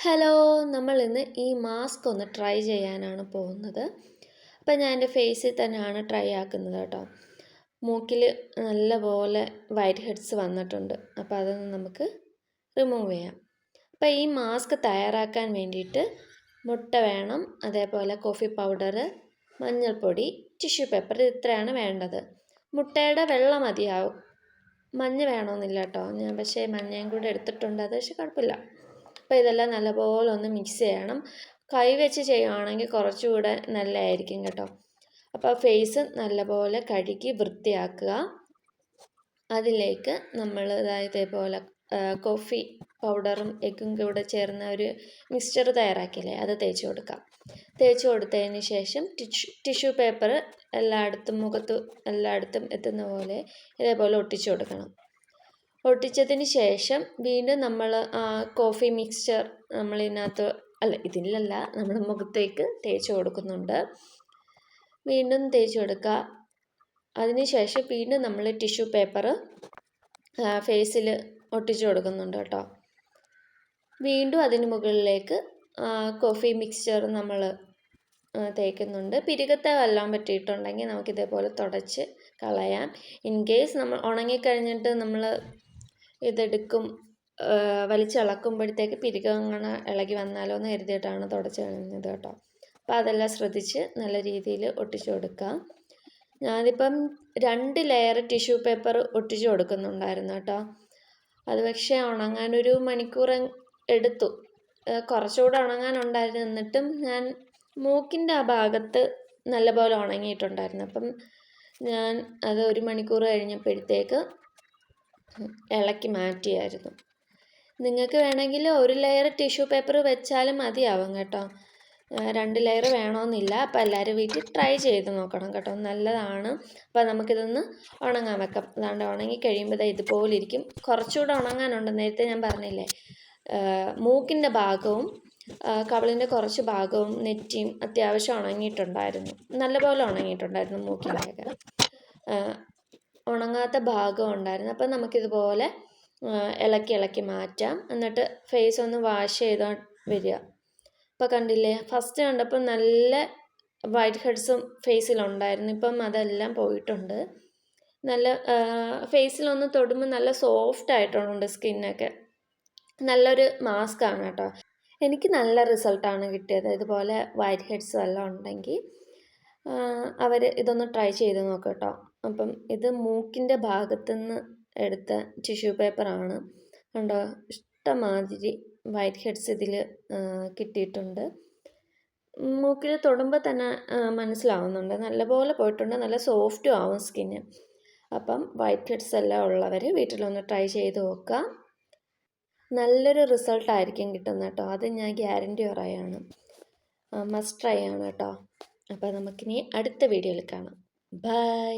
Hello, നമ്മൾ ഇന്ന് ഈ മാസ്ക് ഒന്ന് ട്രൈ ചെയ്യാനാണ് പോകുന്നത്. അപ്പം ഞാൻ എൻ്റെ ഫേസിൽ തന്നെയാണ് ട്രൈ ആക്കുന്നത് കേട്ടോ. മൂക്കിൽ നല്ലപോലെ വൈറ്റ് ഹെഡ്സ് വന്നിട്ടുണ്ട്. അപ്പോൾ അതൊന്ന് നമുക്ക് റിമൂവ് ചെയ്യാം. അപ്പോൾ ഈ മാസ്ക് തയ്യാറാക്കാൻ വേണ്ടിയിട്ട് മുട്ട വേണം, അതേപോലെ കോഫി പൗഡർ, മഞ്ഞൾപ്പൊടി, ടിഷ്യൂ പേപ്പർ, ഇത്രയാണ് വേണ്ടത്. മുട്ടയുടെ വെള്ള മതിയാവും, മഞ്ഞ വേണമെന്നില്ല കേട്ടോ. ഞാൻ പക്ഷേ മഞ്ഞയും കൂടെ എടുത്തിട്ടുണ്ട്, അത് പക്ഷേ കുഴപ്പമില്ല. അപ്പോൾ ഇതെല്ലാം നല്ലപോലെ ഒന്ന് മിക്സ് ചെയ്യണം. കൈ വെച്ച് ചെയ്യുകയാണെങ്കിൽ കുറച്ചുകൂടെ നല്ലതായിരിക്കും കേട്ടോ. അപ്പോൾ ഫേസ് നല്ലപോലെ കഴുകി വൃത്തിയാക്കുക. അതിലേക്ക് നമ്മൾ ഇതേപോലെ കോഫി പൗഡറും എഗ്ഗും കൂടെ ചേർന്ന ഒരു മിക്സ്ചർ തയ്യാറാക്കിയില്ലേ, അത് തേച്ച് കൊടുക്കാം. തേച്ച് കൊടുത്തതിന് ശേഷം ടിഷ്യൂ പേപ്പർ എല്ലായിടത്തും മുഖത്ത് എല്ലായിടത്തും എത്തുന്ന പോലെ ഇതേപോലെ ഒട്ടിച്ചു കൊടുക്കണം. ഒട്ടിച്ചതിന് ശേഷം വീണ്ടും നമ്മൾ കോഫി മിക്സ്ചർ ഇതിലല്ല നമ്മുടെ മുഖത്തേക്ക് തേച്ച് കൊടുക്കുന്നുണ്ട്. വീണ്ടും തേച്ച് കൊടുക്കുക. അതിന് ശേഷം വീണ്ടും നമ്മൾ ടിഷ്യൂ പേപ്പർ ഫേസിൽ ഒട്ടിച്ചു കൊടുക്കുന്നുണ്ട് കേട്ടോ. വീണ്ടും അതിന് മുകളിലേക്ക് കോഫി മിക്സ്ചർ നമ്മൾ തേക്കുന്നുണ്ട്. പിരികത്തെ വല്ലതും പറ്റിയിട്ടുണ്ടെങ്കിൽ നമുക്കിതേപോലെ തുടച്ച് കളയാം. ഇൻ കേസ് നമ്മൾ ഉണങ്ങിക്കഴിഞ്ഞിട്ട് നമ്മൾ ഇതെടുക്കും വലിച്ചിളക്കുമ്പോഴത്തേക്ക് പിരികങ്ങനെ ഇളകി വന്നാലോ എന്ന് കരുതിയിട്ടാണ് തുടച്ച് കളഞ്ഞത് കേട്ടോ. അപ്പോൾ അതെല്ലാം ശ്രദ്ധിച്ച് നല്ല രീതിയിൽ ഒട്ടിച്ചു കൊടുക്കുക. ഞാനിപ്പം 2 ലെയർ ടിഷ്യൂ പേപ്പർ ഒട്ടിച്ചു കൊടുക്കുന്നുണ്ടായിരുന്നു കേട്ടോ. അത് പക്ഷേ ഉണങ്ങാനൊരു മണിക്കൂർ എടുത്തു. കുറച്ചുകൂടെ ഉണങ്ങാനുണ്ടായിരുന്നു. എന്നിട്ടും ഞാൻ മൂക്കിൻ്റെ ആ ഭാഗത്ത് നല്ലപോലെ ഉണങ്ങിയിട്ടുണ്ടായിരുന്നു. അപ്പം ഞാൻ അത് 1 മണിക്കൂർ കഴിഞ്ഞപ്പോഴത്തേക്ക് ഇളക്കി മാറ്റിയായിരുന്നു. നിങ്ങൾക്ക് വേണമെങ്കിൽ 1 ലെയർ ടിഷ്യൂ പേപ്പർ വെച്ചാലും മതിയാവും കേട്ടോ. 2 ലെയർ വേണമെന്നില്ല. അപ്പോൾ എല്ലാവരും വീട്ടിൽ ട്രൈ ചെയ്ത് നോക്കണം കേട്ടോ, നല്ലതാണ്. അപ്പോൾ നമുക്കിതൊന്ന് ഉണങ്ങാൻ വെക്കാം. അതാണ്ട് ഉണങ്ങി കഴിയുമ്പോൾ ഇതുപോലെ ഇരിക്കും. കുറച്ചുകൂടെ ഉണങ്ങാനുണ്ട്. നേരത്തെ ഞാൻ പറഞ്ഞില്ലേ, മൂക്കിൻ്റെ ഭാഗവും കവിളിൻ്റെ കുറച്ച് ഭാഗവും നെറ്റിയും അത്യാവശ്യം ഉണങ്ങിയിട്ടുണ്ടായിരുന്നു. നല്ലപോലെ ഉണങ്ങിയിട്ടുണ്ടായിരുന്നു മൂക്കിൻ്റെയൊക്കെ. ഉണങ്ങാത്ത ഭാഗം ഉണ്ടായിരുന്നു. അപ്പം നമുക്കിതുപോലെ ഇളക്കി മാറ്റാം. എന്നിട്ട് ഫേസ് ഒന്ന് വാഷ് ചെയ്ത് വരിക. ഇപ്പോൾ കണ്ടില്ലേ, ഫസ്റ്റ് കണ്ടപ്പോൾ നല്ല വൈറ്റ് ഹെഡ്സും ഫേസിലുണ്ടായിരുന്നു. ഇപ്പം അതെല്ലാം പോയിട്ടുണ്ട്. നല്ല ഫേസിലൊന്ന് തൊടുമ്പോൾ നല്ല സോഫ്റ്റ് ആയിട്ടുണ്ട് സ്കിന്നൊക്കെ. നല്ലൊരു മാസ്കാണ് കേട്ടോ. എനിക്ക് നല്ല റിസൾട്ടാണ് കിട്ടിയത്. ഇതുപോലെ വൈറ്റ് ഹെഡ്സ് എല്ലാം ഉണ്ടെങ്കിൽ അവർ ഇതൊന്ന് ട്രൈ ചെയ്ത് നോക്കുക കേട്ടോ. അപ്പം ഇത് മൂക്കിൻ്റെ ഭാഗത്തുനിന്ന് എടുത്ത ടിഷ്യൂ പേപ്പറാണ് കണ്ടോ. ഇഷ്ടമാതിരി വൈറ്റ് ഹെഡ്സ് ഇതിൽ കിട്ടിയിട്ടുണ്ട്. മൂക്കിൽ തൊടുമ്പോൾ തന്നെ മനസ്സിലാവുന്നുണ്ട്, നല്ലപോലെ പോയിട്ടുണ്ട്. നല്ല സോഫ്റ്റും ആവും സ്കിന്ന്. അപ്പം വൈറ്റ് ഹെഡ്സ് എല്ലാം ഉള്ളവർ വീട്ടിലൊന്ന് ട്രൈ ചെയ്ത് നോക്കുക. നല്ലൊരു റിസൾട്ടായിരിക്കും കിട്ടുന്നത് കേട്ടോ. അത് ഞാൻ ഗ്യാരൻറ്റി പറയാണ്. മസ്റ്റ് ട്രൈ ആണ് കേട്ടോ. അപ്പോൾ നമുക്കിനി അടുത്ത വീഡിയോയിൽ കാണാം. ബൈ.